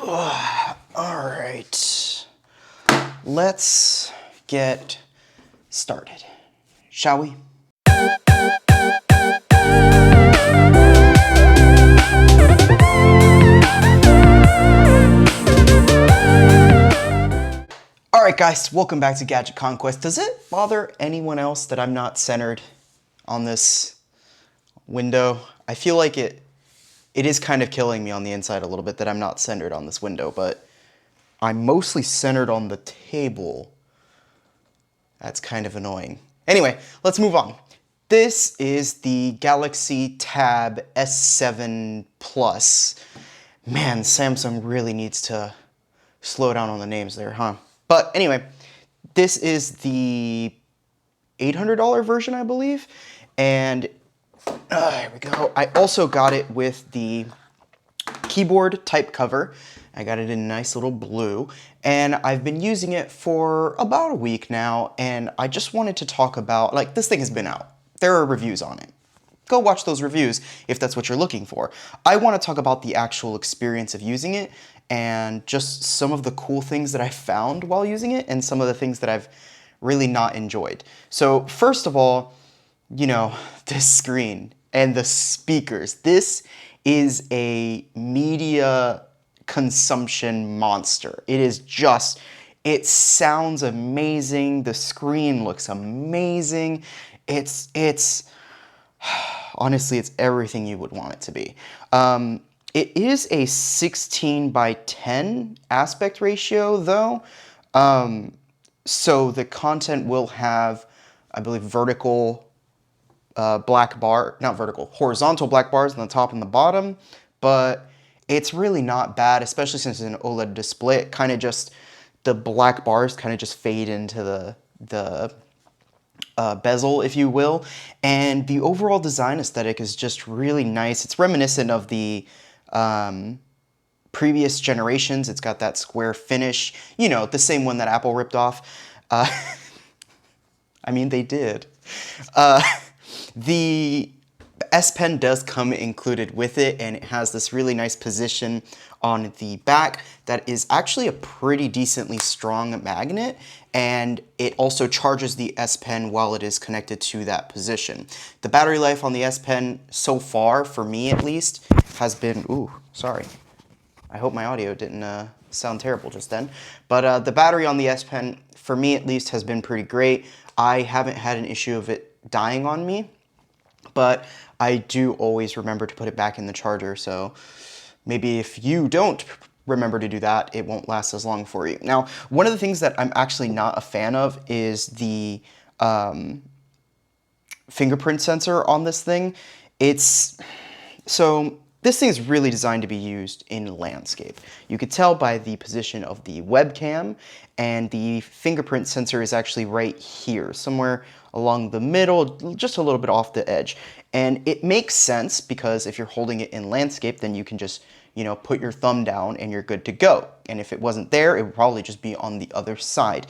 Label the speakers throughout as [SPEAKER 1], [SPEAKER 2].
[SPEAKER 1] All right, let's get started, shall we? All right, guys, welcome back to Gadget Conquest. Does it bother anyone else that I'm not centered on this window? I feel like it is kind of killing me on the inside a little bit that I'm not centered on this window, but I'm mostly centered on the table. That's kind of annoying. Anyway, let's move on. This is the Galaxy Tab S7 Plus. Man, Samsung really needs to slow down on the names there, huh? But anyway, this is the $800 version, I believe. And here we go. I also got it with the keyboard type cover. I got it in a nice little blue, and I've been using it for about a week now, and I just wanted to talk about, like, this thing has been out. There are reviews on it. Go watch those reviews if that's what you're looking for. I want to talk about the actual experience of using it and just some of the cool things that I found while using it and some of the things that I've really not enjoyed. So first of all, you know, this screen and the speakers. This is a media consumption monster. It is just, it sounds amazing. The screen looks amazing. It's honestly, it's everything you would want it to be. It is a 16:10 aspect ratio though. So the content will have, I believe, horizontal black bars on the top and the bottom, but it's really not bad, especially since it's an OLED display. It kind of just, the black bars kind of just fade into the bezel, if you will, and the overall design aesthetic is just really nice. It's reminiscent of the previous generations. It's got that square finish, you know, the same one that Apple ripped off. I mean, they did. The S Pen does come included with it, and it has this really nice position on the back that is actually a pretty decently strong magnet, and it also charges the S Pen while it is connected to that position. The battery life on the S Pen so far, for me at least, has been, ooh, sorry. I hope my audio didn't sound terrible just then. But the battery on the S Pen, for me at least, has been pretty great. I haven't had an issue of it dying on me, but I do always remember to put it back in the charger, so maybe if you don't remember to do that, it won't last as long for you. Now, one of the things that I'm actually not a fan of is the fingerprint sensor on this thing. This thing is really designed to be used in landscape. You could tell by the position of the webcam, and the fingerprint sensor is actually right here, somewhere along the middle, just a little bit off the edge. And it makes sense because if you're holding it in landscape, then you can just, you know, put your thumb down and you're good to go. And if it wasn't there, it would probably just be on the other side.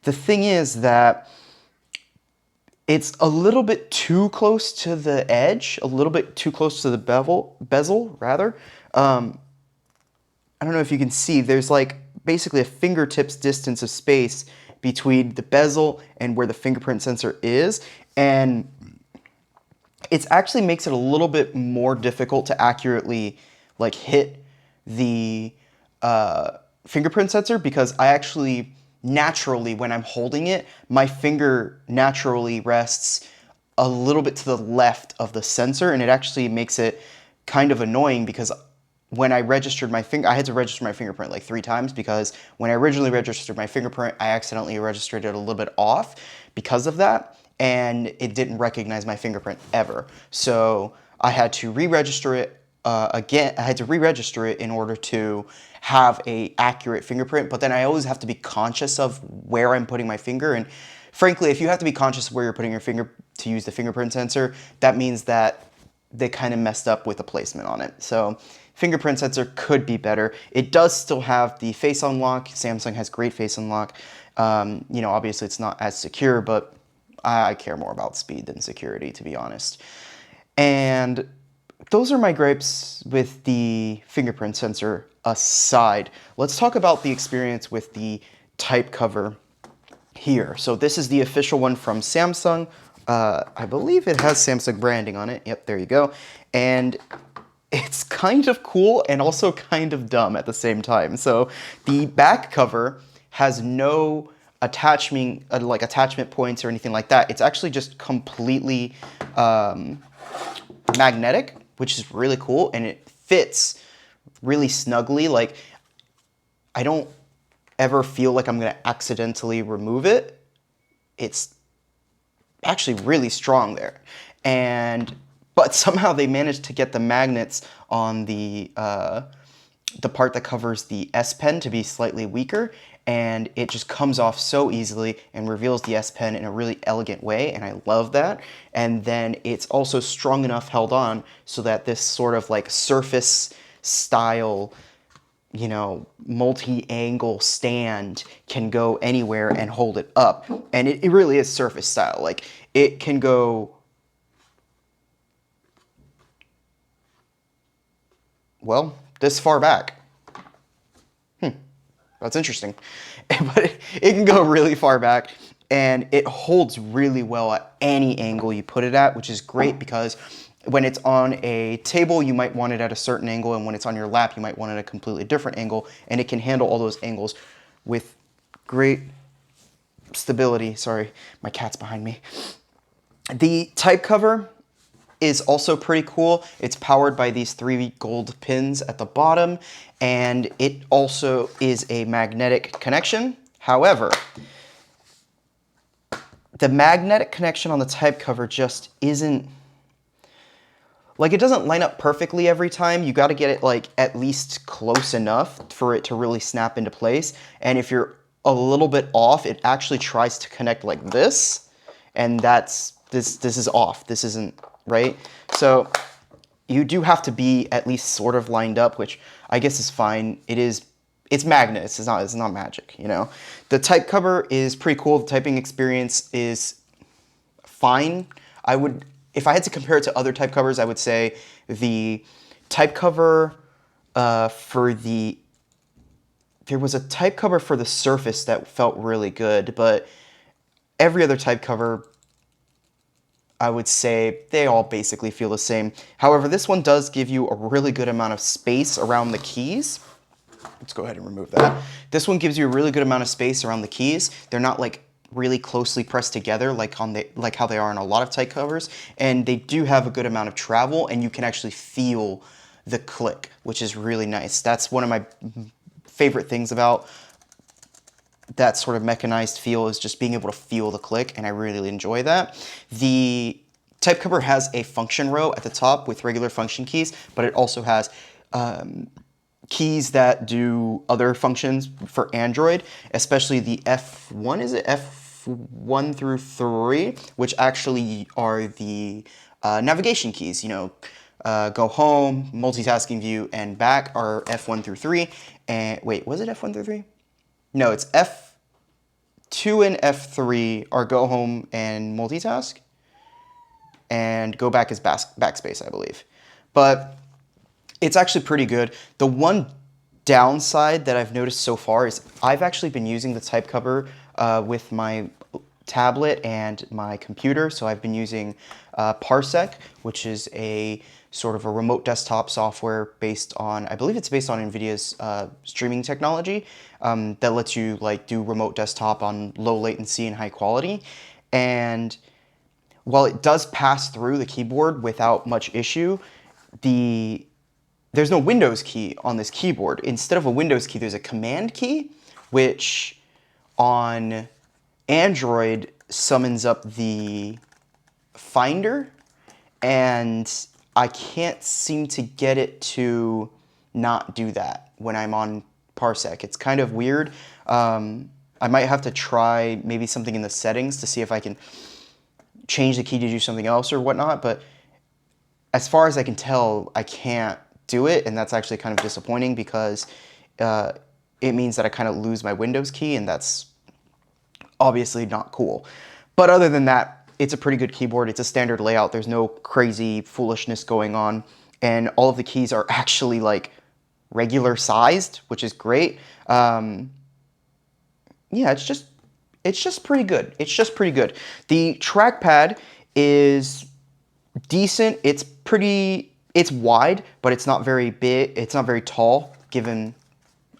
[SPEAKER 1] The thing is that it's a little bit too close to the edge, a little bit too close to the bezel rather. I don't know if you can see, there's like basically a fingertips distance of space between the bezel and where the fingerprint sensor is, and it actually makes it a little bit more difficult to accurately like hit the fingerprint sensor, because I actually naturally, when I'm holding it, my finger naturally rests a little bit to the left of the sensor, and it actually makes it kind of annoying because when I registered my I had to register my fingerprint like 3 times, because when I originally registered my fingerprint, I accidentally registered it a little bit off because of that, and it didn't recognize my fingerprint ever. So I had to re-register it again. I had to re-register it in order to have a accurate fingerprint, but then I always have to be conscious of where I'm putting my finger, and frankly, if you have to be conscious of where you're putting your finger to use the fingerprint sensor, that means that they kind of messed up with the placement on it. So fingerprint sensor could be better. It does still have the face unlock. Samsung has great face unlock. You know, obviously it's not as secure, but I care more about speed than security, to be honest. And those are my gripes with the fingerprint sensor aside. Let's talk about the experience with the type cover here. So this is the official one from Samsung. I believe it has Samsung branding on it. Yep, there you go. And it's kind of cool and also kind of dumb at the same time. So the back cover has no attachment points or anything like that. It's actually just completely magnetic, which is really cool, and it fits really snugly. Like, I don't ever feel like I'm gonna accidentally remove it. It's actually really strong there. But somehow they managed to get the magnets on the part that covers the S Pen to be slightly weaker, and it just comes off so easily and reveals the S Pen in a really elegant way, and I love that. And then it's also strong enough held on so that this sort of like Surface style, you know, multi-angle stand can go anywhere and hold it up. And it really is Surface style. Like, it can go, well, this far back. That's interesting. But it can go really far back, and it holds really well at any angle you put it at, which is great because when it's on a table, you might want it at a certain angle, and when it's on your lap, you might want it at a completely different angle, and it can handle all those angles with great stability. Sorry, my cat's behind me. The type cover is also pretty cool. It's powered by these 3 gold pins at the bottom, and it also is a magnetic connection. However, the magnetic connection on the type cover just isn't, like, it doesn't line up perfectly every time. You got to get it like at least close enough for it to really snap into place. And if you're a little bit off, it actually tries to connect like this, and this is off. This isn't right. So you do have to be at least sort of lined up, which I guess is fine. It's magnets. It's not magic, you know. The type cover is pretty cool. The typing experience is fine. If I had to compare it to other type covers, I would say the type cover there was a type cover for the Surface that felt really good, but every other type cover, I would say they all basically feel the same. However, this one does give you a really good amount of space around the keys. Let's go ahead and remove that. This one gives you a really good amount of space around the keys. They're not like really closely pressed together like how they are on a lot of type covers, and they do have a good amount of travel, and you can actually feel the click, which is really nice. That's one of my favorite things about that sort of mechanized feel, is just being able to feel the click, and I really enjoy that. The type cover has a function row at the top with regular function keys, but it also has keys that do other functions for Android, especially the F1, is it? F1 through 3, which actually are the navigation keys. You know, go home, multitasking view, and back are F1 through 3. And wait, was it F1 through 3? No, it's F2 and F3 are go home and multitask, and go back is backspace, I believe. But it's actually pretty good. The one downside that I've noticed so far is I've actually been using the type cover with my tablet and my computer. So I've been using Parsec, which is a sort of a remote desktop software based on, I believe it's based on NVIDIA's streaming technology that lets you like do remote desktop on low latency and high quality. And while it does pass through the keyboard without much issue, there's no Windows key on this keyboard. Instead of a Windows key, there's a Command key, which on Android summons up the Finder, and I can't seem to get it to not do that when I'm on Parsec. It's kind of weird. I might have to try maybe something in the settings to see if I can change the key to do something else or whatnot, but as far as I can tell, I can't do it, and that's actually kind of disappointing because it means that I kind of lose my Windows key, and that's obviously not cool. But other than that, it's a pretty good keyboard. It's a standard layout. There's no crazy foolishness going on. and all of the keys are actually like regular sized, which is great. Yeah, it's just pretty good. It's just pretty good. The trackpad is decent. It's wide, but it's not very big. It's not very tall, given,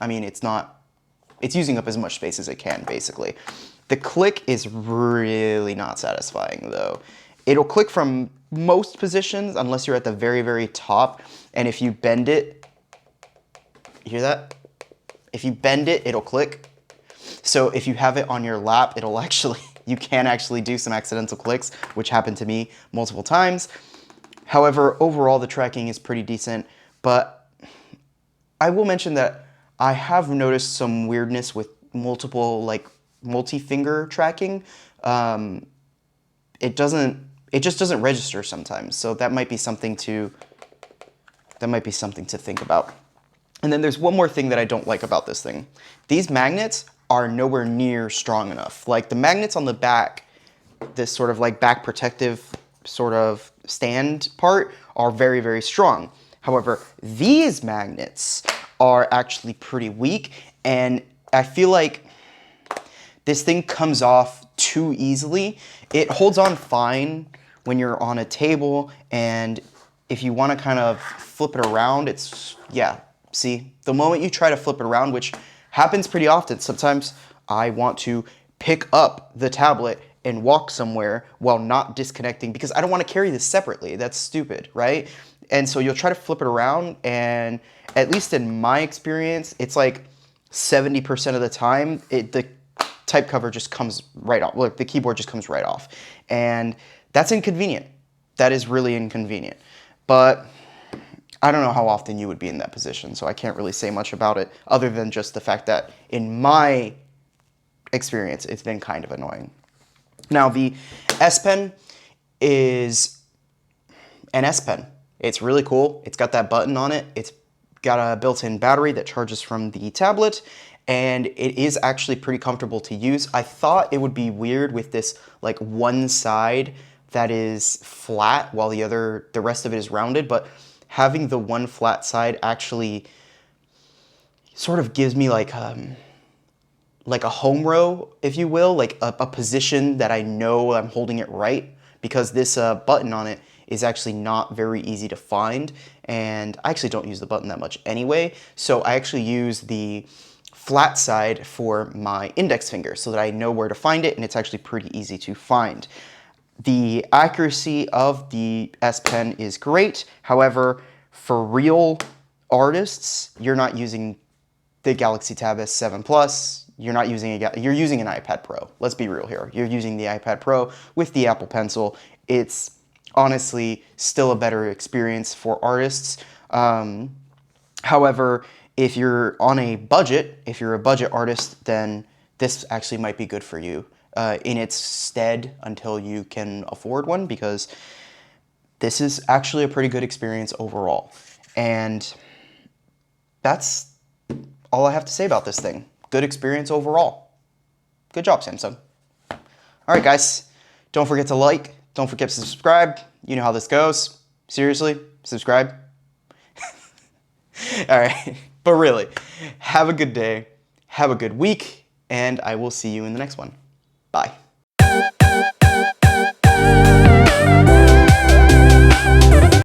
[SPEAKER 1] I mean, it's using up as much space as it can, basically. The click is really not satisfying, though. It'll click from most positions, unless you're at the very, very top, and if you bend it, you hear that? If you bend it, it'll click. So if you have it on your lap, it'll actually, you can actually do some accidental clicks, which happened to me multiple times. However, overall, the tracking is pretty decent, but I will mention that I have noticed some weirdness with multi-finger tracking. It just doesn't register sometimes. So that might be something to think about. And then there's one more thing that I don't like about this thing. These magnets are nowhere near strong enough. Like the magnets on the back, this sort of like back protective sort of stand part, are very, very strong. However, these magnets are actually pretty weak, and I feel like this thing comes off too easily. It holds on fine when you're on a table, and if you want to kind of flip it around, yeah, see, the moment you try to flip it around, which happens pretty often, sometimes I want to pick up the tablet and walk somewhere while not disconnecting because I don't want to carry this separately. That's stupid, right? And so you'll try to flip it around, and at least in my experience, it's like 70% of the time, the type cover just comes right off. Look, the keyboard just comes right off. And that's inconvenient. That is really inconvenient. But I don't know how often you would be in that position, so I can't really say much about it other than just the fact that in my experience, it's been kind of annoying. Now, the S Pen is an S Pen. It's really cool. It's got that button on it. It's got a built-in battery that charges from the tablet, and it is actually pretty comfortable to use. I thought it would be weird with this like one side that is flat while the rest of it is rounded, but having the one flat side actually sort of gives me like a home row, if you will, like a position that I know I'm holding it right, because this button on it is actually not very easy to find, and I actually don't use the button that much anyway, so I actually use the flat side for my index finger so that I know where to find it, and it's actually pretty easy to find. The accuracy of the S Pen is great. However, for real artists, you're not using the Galaxy Tab S7 Plus. You're using an iPad Pro. Let's be real here. You're using the iPad Pro with the Apple Pencil. It's honestly still a better experience for artists. However, if you're on a budget, if you're a budget artist, then this actually might be good for you in its stead until you can afford one, because this is actually a pretty good experience overall. And that's all I have to say about this thing. Good experience overall. Good job, Samsung. All right, guys. Don't forget to like. Don't forget to subscribe. You know how this goes. Seriously, subscribe. All right. But really, have a good day. Have a good week. And I will see you in the next one. Bye.